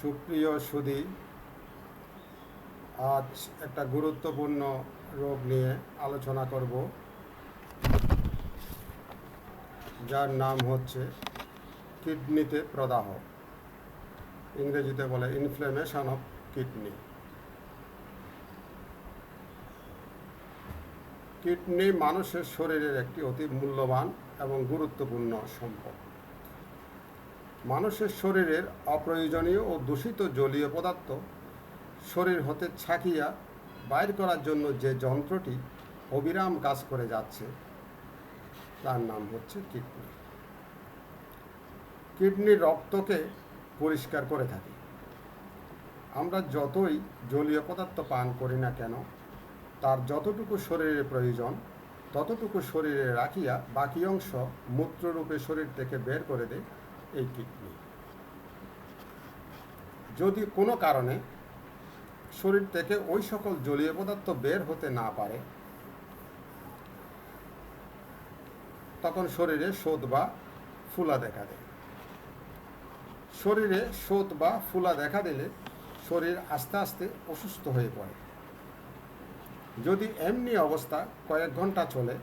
সুপ্রিয় সুধী, আজ একটা গুরুত্বপূর্ণ রোগ নিয়ে আলোচনা করব, যার নাম হচ্ছে কিডনিতে প্রদাহ। ইংরেজিতে বলে ইনফ্লেমেশন অফ কিডনি। কিডনি মানুষের শরীরের একটি অতি মূল্যবান এবং গুরুত্বপূর্ণ সম্পদ। মানুষের শরীরের অপ্রয়োজনীয় ও দূষিত জলীয় পদার্থ শরীর হতে ছাঁকিয়া বাইর করার জন্য যে যন্ত্রটি অবিরাম কাজ করে যাচ্ছে তার নাম হচ্ছে কিডনি। কিডনি রক্তকে পরিষ্কার করে থাকে। আমরা যতই জলীয় পদার্থ পান করি না কেন, তার যতটুকু শরীরের প্রয়োজন ততটুকু শরীরে রাখিয়া বাকি অংশ মূত্ররূপে শরীর থেকে বের করে দেয় এই কিডনি। যদি কোনো কারণে শরীর থেকে ওই সকল জলীয় পদার্থ বের হতে না পারে, তখন শরীরে শোথ বা ফুলা দেখা দেয়। শরীরে শোথ বা ফুলা দেখা দিলে শরীর আস্তে আস্তে অসুস্থ হয়ে পড়ে। যদি এমনি অবস্থা কয়েক ঘন্টা চলে,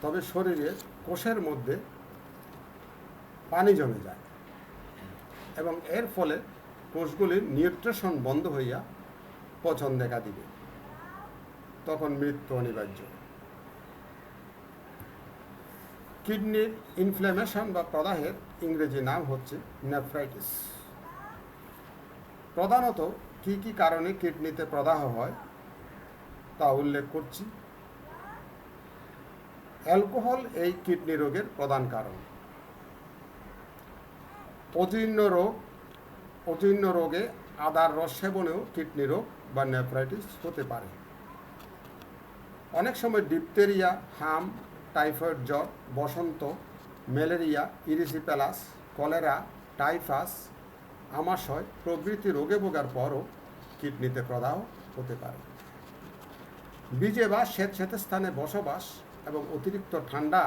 তবে শরীরের কোষের মধ্যে পানি জমে যায় এবং এর ফলে কোষগুলির নিউট্রিশন বন্ধ হইয়া পচন দেখা দিবে। তখন মৃত্যু অনিবার্য। কিডনির ইনফ্ল্যামেশন বা প্রদাহের ইংরেজি নাম হচ্ছে নেফ্রাইটিস। প্রধানত কি কি কারণে কিডনিতে প্রদাহ হয় তা উল্লেখ করছি। অ্যালকোহল এই কিডনি রোগের প্রধান কারণ। অজীর্ণ রোগে আদার রস সেবনেও কিডনি রোগ বা নেফ্রাইটিস হতে পারে। অনেক সময় ডিপথেরিয়া, হাম, টাইফয়েড জ্বর, বসন্ত, ম্যালেরিয়া, ইরিসিপ্যালাস, কলেরা, টাইফাস, আমাশয় প্রভৃতি রোগে ভোগার পরও কিডনিতে প্রদাহ হতে পারে। বীজে বা স্যাঁতস্যাঁতে স্থানে বসবাস এবং অতিরিক্ত ঠান্ডা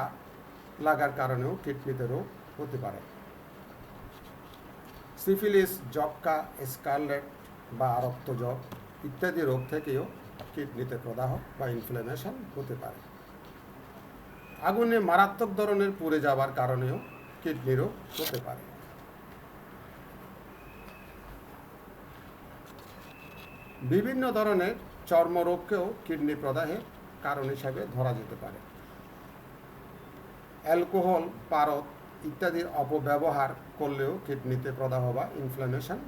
লাগার কারণেও কিডনিতে রোগ হতে পারে। সিফিলিস, যক্ষ্মা, স্কারলেট বা রক্তজ্বর ইত্যাদি রোগ থেকেও কিডনিতে প্রদাহ বা ইনফ্ল্যামেশন হতে পারে। আগুনে মারাত্মক ধরনের পুড়ে যাওয়ার কারণেও কিডনি রোগ হতে পারে। বিভিন্ন ধরনের চর্মরোগকেও কিডনি প্রদাহের কারণ হিসাবে ধরা যেতে পারে। অ্যালকোহল, পারদ ইত্যাদির অপব্যবহার করলেও কিডনিতে প্রদাহ বা ইনফ্ল্যামেশন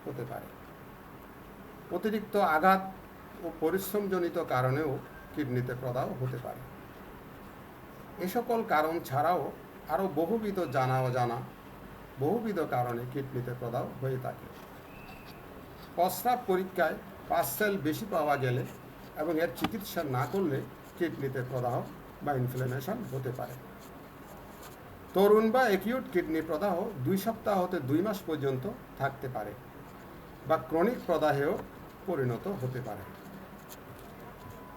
হতে পারে। অতিরিক্ত আঘাত ও পরিশ্রমজনিত কারণেও কিডনিতে প্রদাহ হতে পারে। এ সকল কারণ ছাড়াও আরও বহুবিধ অজানা কারণে কিডনিতে প্রদাহ হয়ে থাকে। প্রস্রাব পরীক্ষায় পার্সেল বেশি পাওয়া গেলে এবং এর চিকিৎসা না করলে কিডনিতে প্রদাহ বা ইনফ্ল্যামেশন হতে পারে। তরুণ বা অ্যাকিউট কিডনি প্রদাহ 2 সপ্তাহ হতে 2 মাস পর্যন্ত থাকতে পারে বা ক্রনিক প্রদাহেও পরিণত হতে পারে।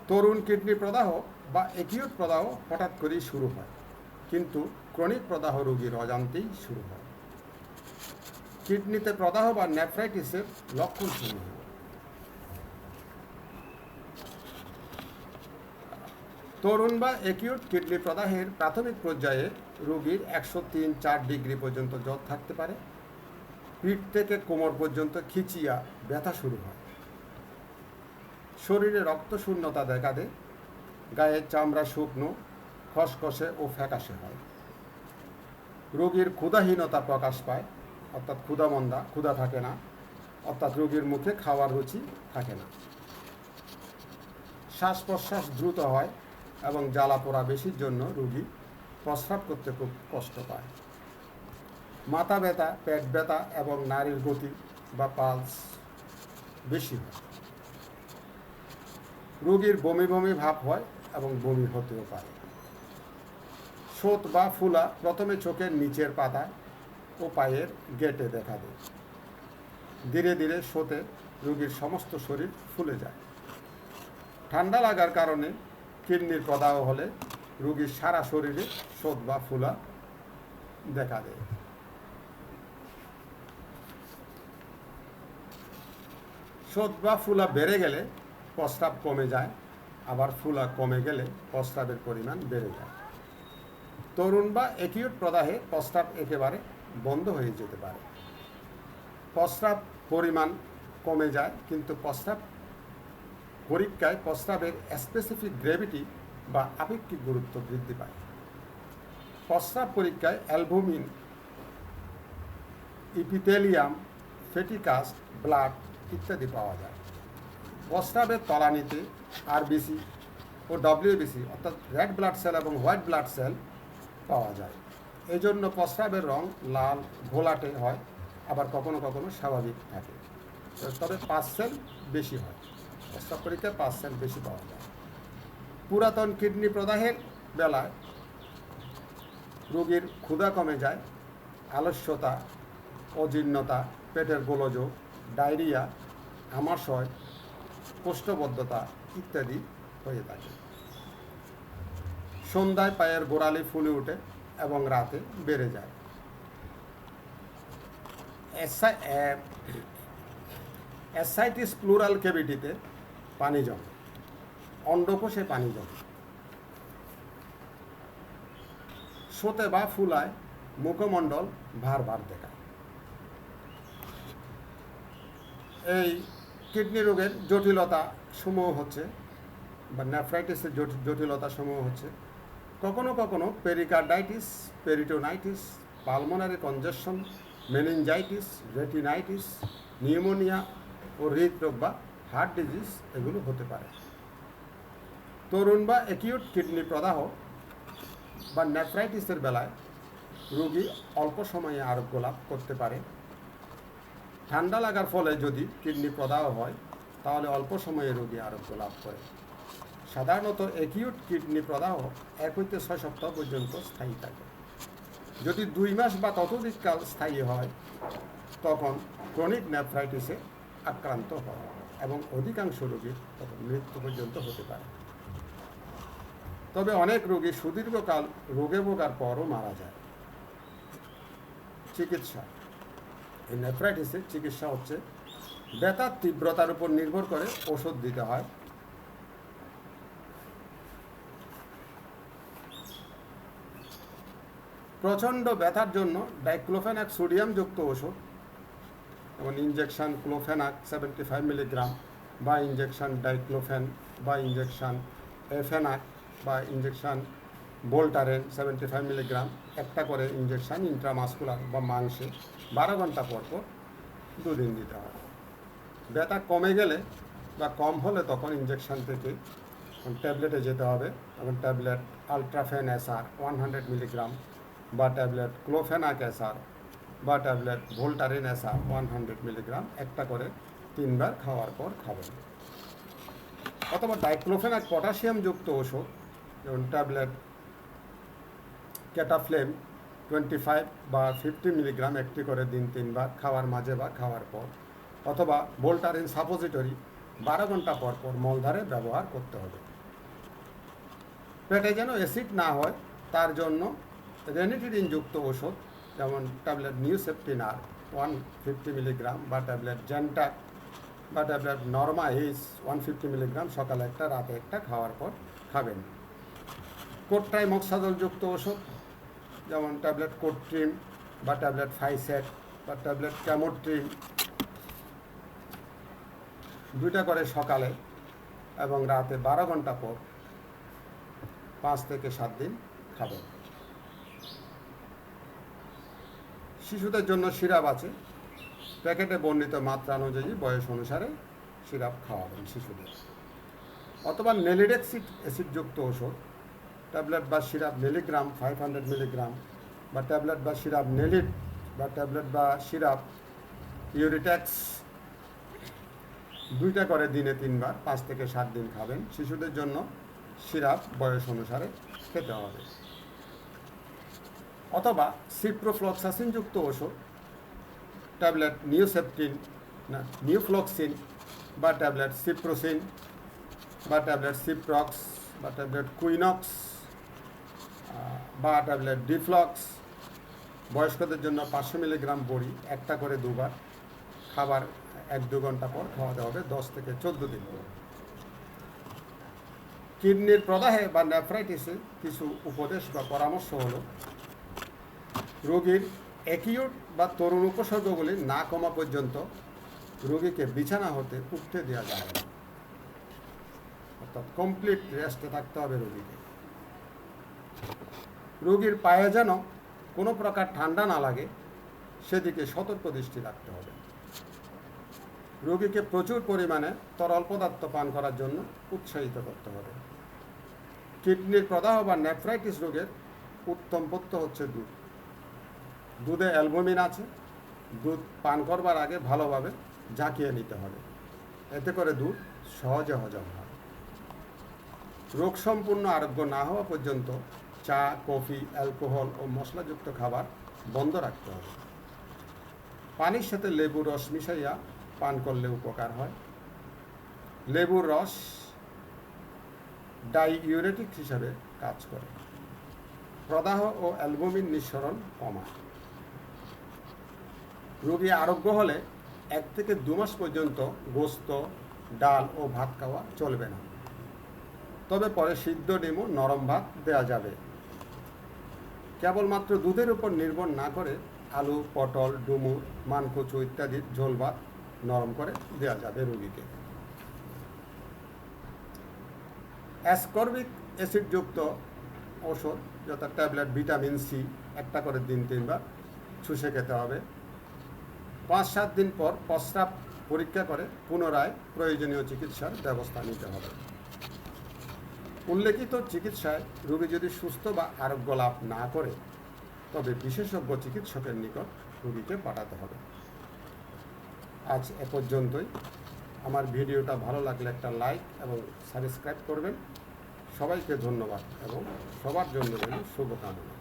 তরুণ কিডনি প্রদাহ বা অ্যাকিউট প্রদাহ হঠাৎ করেই শুরু হয়, কিন্তু ক্রনিক প্রদাহ রোগীর অজান্তেই শুরু হয়। কিডনিতে প্রদাহ বা নেফ্রাইটিসের লক্ষণসমূহ: তরুণ বা অ্যাকিউট কিডনি প্রদাহের প্রাথমিক পর্যায়ে রোগীর 103-4 ডিগ্রি পর্যন্ত জ্বর থাকতে পারে। পিঠ থেকে কোমর পর্যন্ত খিঁচিয়া ব্যথা শুরু হয়। শরীরে রক্তশূন্যতা দেখা দেয়। গায়ের চামড়া শুকনো, খসখসে ও ফ্যাকাশে হয়। রোগীর ক্ষুধাহীনতা প্রকাশ পায়, অর্থাৎ ক্ষুধা থাকে না, অর্থাৎ রোগীর মুখে খাওয়ার রুচি থাকে না। শ্বাস প্রশ্বাস দ্রুত হয় এবং জ্বালা পোড়া বেশির জন্য রোগী প্রস্রাব করতে খুব কষ্ট পায়। মাথা ব্যথা, পেট ব্যথা এবং নাড়ির গতি বা পালস বেশি হয়। রোগীর বমি বমি ভাব হয় এবং বমি হতেও পারে। শোথ বা ফুলা প্রথমে চোখের নিচের পাতায় ও পায়ের গেটে দেখা দেয়। ধীরে ধীরে শোথে রোগীর সমস্ত শরীর ফুলে যায়। ঠান্ডা লাগার কারণে কিডনির প্রদাহ হলে রোগীর সারা শরীরে শোথ বা ফুলা দেখা দেয়। শোথ বা ফুলা বেড়ে গেলে প্রস্রাব কমে যায়, আবার ফুলা কমে গেলে প্রস্রাবের পরিমাণ বেড়ে যায়। তরুণ বা অ্যাকিউট প্রদাহে প্রস্রাব একেবারে বন্ধ হয়ে যেতে পারে। প্রস্রাব পরিমাণ কমে যায়, কিন্তু প্রস্রাব পরীক্ষায় প্রস্রাবের স্পেসিফিক গ্র্যাভিটি বা আপেক্ষিক গুরুত্ব বৃদ্ধি পায়। প্রস্রাব পরীক্ষায় অ্যালবুমিন, ইপিথেলিয়াম, ফ্যাটি কাস্ট, ব্লাড ইত্যাদি পাওয়া যায়। প্রস্রাবের তলানিতে আরবিসি ও ডব্লিউবিসি অর্থাৎ রেড ব্লাড সেল এবং হোয়াইট ব্লাড সেল পাওয়া যায়। এই জন্য প্রস্রাবের রং লাল ঘোলাটে হয়, আবার কখনো কখনো স্বাভাবিক থাকে, তবে 5 সেল বেশি হয়। প্রস্রাব পরীক্ষায় 5 সেল বেশি পাওয়া যায়। পুরাতন কিডনি প্রদাহের বেলায় রোগীর ক্ষুধা কমে যায়, আলস্যতা, অজীর্ণতা, পেটের গোলযোগ, ডায়রিয়া, আমাশয়, কোষ্ঠবদ্ধতা ইত্যাদি হয়ে থাকে। সন্ধ্যায় পায়ের গোড়ালি ফুলে ওঠে এবং রাতে বেড়ে যায়। অ্যাসাইটিস প্লুরাল ক্যাভিটিতে পানি জমে, অন্ডকোষে পানি জমে। শোথে বা ফুলায় মুখমণ্ডল ভার ভার দেখায়। এই কিডনি রোগের জটিলতা সমূহ হচ্ছে বা নেফ্রাইটিসের জটিলতা সমূহ হচ্ছে কখনো কখনো pericarditis, peritonitis, pulmonary congestion, meningitis, retinitis, pneumonia ও হৃদরোগ বা হার্ট ডিজিজ এগুলো হতে পারে। তরুণ বা অ্যাকিউট কিডনি প্রদাহ বা নেফ্রাইটিসের বেলায় রোগী অল্প সময়ে আরোগ্য লাভ করতে পারে। ঠান্ডা লাগার ফলে যদি কিডনি প্রদাহ হয় তাহলে অল্প সময়ে রোগী আরোগ্য লাভ করে। সাধারণত অ্যাকিউট কিডনি প্রদাহ 1 হইতে 6 সপ্তাহ পর্যন্ত স্থায়ী থাকে। যদি 2 মাস বা ততোধিক কাল স্থায়ী হয় তখন ক্রনিক নেফ্রাইটিসে আক্রান্ত হয় এবং অধিকাংশ রোগীর তখন মৃত্যু পর্যন্ত হতে পারে। তবে অনেক রোগী সুদীর্ঘকাল রোগে ভোগার পরও মারা যায়। চিকিৎসা, এই নেফ্রাইটিসের চিকিৎসা হচ্ছে ব্যথার তীব্রতার উপর নির্ভর করে ওষুধ দিতে হয়। প্রচণ্ড ব্যথার জন্য ডাইক্লোফেনাক সোডিয়ামযুক্ত ওষুধ, যেমন ইনজেকশন ক্লোফেনাক 75 মিলিগ্রাম বা ইনজেকশন ডাইক্লোফেন বা ইনজেকশন এফেনাক বা ইনজেকশন বোল্টারেন 75 মিলিগ্রাম, একটা করে ইনজেকশন ইন্ট্রামাসকুলার বা মাংসে 12 ঘন্টা পর পর 2 দিন দিতে হয়। ব্যথা কমে গেলে বা কম হলে তখন ইনজেকশন থেকে ট্যাবলেটে যেতে হবে। তখন ট্যাবলেট আলট্রাফেন এসআর 100 মিলিগ্রাম বা ট্যাবলেট ক্লোফেনাক এসআর বা ট্যাবলেট ভোল্টারিন এসআর 100 মিলিগ্রাম একটা করে 3 বার খাওয়ার পর খাবেন। অথবা ডাইক্লোফেনাক পটাশিয়ামযুক্ত ওষুধ, যেমন ট্যাবলেট ক্যাটাফ্লেম 25 বা 50 মিলিগ্রাম একটি করে দিন 3 বার খাওয়ার মাঝে বা খাওয়ার পর, অথবা ভোল্টারিন সাপোজিটরি 12 ঘন্টা পর পর মলদ্বারে ব্যবহার করতে হবে। পেটে যেন অ্যাসিড না হয় তার জন্য রেনিটিডিনযুক্ত ওষুধ, যেমন ট্যাবলেট নিউসেপ্টিনার 150 মিলিগ্রাম বা ট্যাবলেট জেন্টাক বা ট্যাবলেট নর্মা এইচ 150 মিলিগ্রাম সকালে একটা রাতে একটা খাওয়ার পর খাবেন। কোট্রাইমক্সাজলযুক্ত ওষুধ, যেমন ট্যাবলেট কোট্রিম বা ট্যাবলেট ফাইসেট বা ট্যাবলেট ক্যামোট্রিম 2টা করে সকালে এবং রাতে 12 ঘন্টা পর 5 থেকে 7 দিন খাবেন। শিশুদের জন্য সিরাপ আছে, প্যাকেটে বর্ণিত মাত্রা অনুযায়ী বয়স অনুসারে সিরাপ খাওয়াবেন শিশুদের। অথবা নেলিডেক্সিড অ্যাসিডযুক্ত ওষুধ, ট্যাবলেট বা সিরাপ মিলিগ্রাম 500 মিলিগ্রাম বা ট্যাবলেট বা সিরাপ নেলিড বা ট্যাবলেট বা সিরাপ ইউরিটেক্স 2টা করে দিনে 3 বার 5 থেকে 7 দিন খাবেন। শিশুদের জন্য সিরাপ বয়স অনুসারে খেতে হবে। অথবা সিপ্রোফ্লক্সাসিনযুক্ত ওষুধ, ট্যাবলেট নিউফ্লক্সিন বা ট্যাবলেট সিপ্রোসিন বা ট্যাবলেট সিপ্রক্স বা ট্যাবলেট কুইনক্স বা ট্যাবলেট ডিফ্লক্স বয়স্কদের জন্য 500 মিলিগ্রাম বড়ি একটা করে 2 বার খাবার 1-2 ঘন্টা পর খাওয়াতে হবে 10 থেকে 14 দিন পর। কিডনির প্রদাহে বা নেফ্রাইটিসে কিছু উপদেশ বা পরামর্শ হলো, রোগীর অ্যাকিউট বা তরুণ উপসর্গগুলি না কমা পর্যন্ত রোগীকে বিছানা হতে উঠতে দেওয়া যাবে না, অর্থাৎ কমপ্লিট রেস্টে থাকতে হবে রোগীকে। রোগীর পায়ে যেন কোনো প্রকার ঠান্ডা না লাগে সেদিকে সতর্ক দৃষ্টি রাখতে হবে। রোগীকে প্রচুর পরিমাণে তরল পদার্থ পান করার জন্য উৎসাহিত করতে হবে। কিডনির প্রদাহ বা নেফ্রাইটিস রোগের উত্তম পথ্য হচ্ছে দুধ। দুধে অ্যালবুমিন আছে, দুধ পান করবার আগে ভালোভাবে ঝাঁকিয়ে নিতে হবে, এতে করে দুধ সহজে হজম হয়। রোগ সম্পূর্ণ আরোগ্য না হওয়া পর্যন্ত চা, কফি, অ্যালকোহল ও মশলাযুক্ত খাবার বন্ধ রাখতে হবে। পানির সাথে লেবুর রস মিশাইয়া পান করলে উপকার হয়। লেবুর রস ডাইইউরেটিক হিসাবে কাজ করে, প্রদাহ ও অ্যালবুমিন নিঃসরণ কমায়। রোগী আরোগ্য হলে 1 থেকে 2 মাস পর্যন্ত গোস্ত, ডাল ও ভাত খাওয়া চলবে না, তবে পরে সিদ্ধ ডিম ও নরম ভাত দেওয়া যাবে। কেবলমাত্র দুধের উপর নির্ভর না করে আলু, পটল, ডুমুর, মানকচু ইত্যাদি ঝোল ভাত নরম করে দেওয়া যাবে রোগীকে। অ্যাসকর্বিক অ্যাসিডযুক্ত ওষুধ যথা ট্যাবলেট ভিটামিন সি একটা করে দিন 3 বার চুষে খেতে হবে। 5-7 দিন পর প্রস্রাব পরীক্ষা করে পুনরায় প্রয়োজনীয় চিকিৎসার ব্যবস্থা নিতে হবে। উল্লেখিত চিকিৎসায় রোগী যদি সুস্থ বা আরোগ্য লাভ না করে তবে বিশেষজ্ঞ চিকিৎসকের নিকট রোগীকে পাঠাতে হবে। আজ এ পর্যন্তই। আমার ভিডিওটা ভালো লাগলে একটা লাইক এবং সাবস্ক্রাইব করবেন। সবাইকে ধন্যবাদ এবং সবার জন্য শুভকামনা।